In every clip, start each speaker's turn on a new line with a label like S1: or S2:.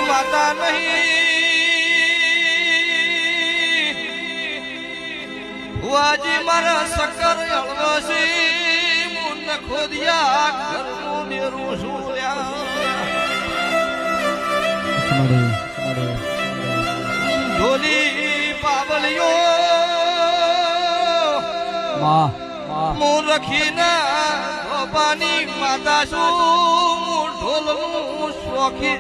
S1: માતા નહીં વાજી મારા સકર અળવસી મુન ખોદિયા ઘરનું ડેરું સુર્યા ઢોલી પાવલિયો મું રખીના પાણી માતા શું ઢોલનું શોખી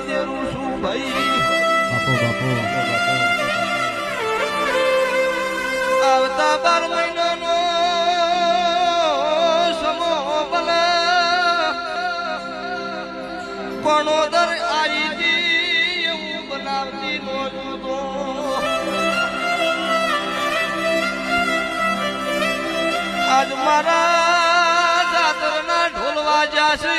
S1: દેરું છું ભાઈ આવતા 12 મહિનાનો સમો બના કોણોદર આવી જી એવું બનાવતી નો જુદો આજ મારા જાતરના ઢોલ વાજ્યા છે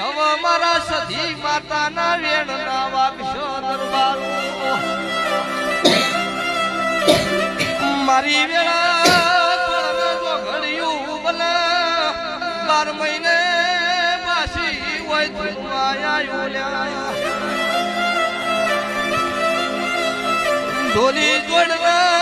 S1: હવે મારા સધી માતાના વેણના વાગશો દરબાર મારી વેળા ઘડિયું બના 12 મહિને પાછી હોય ઢોલી જોડવા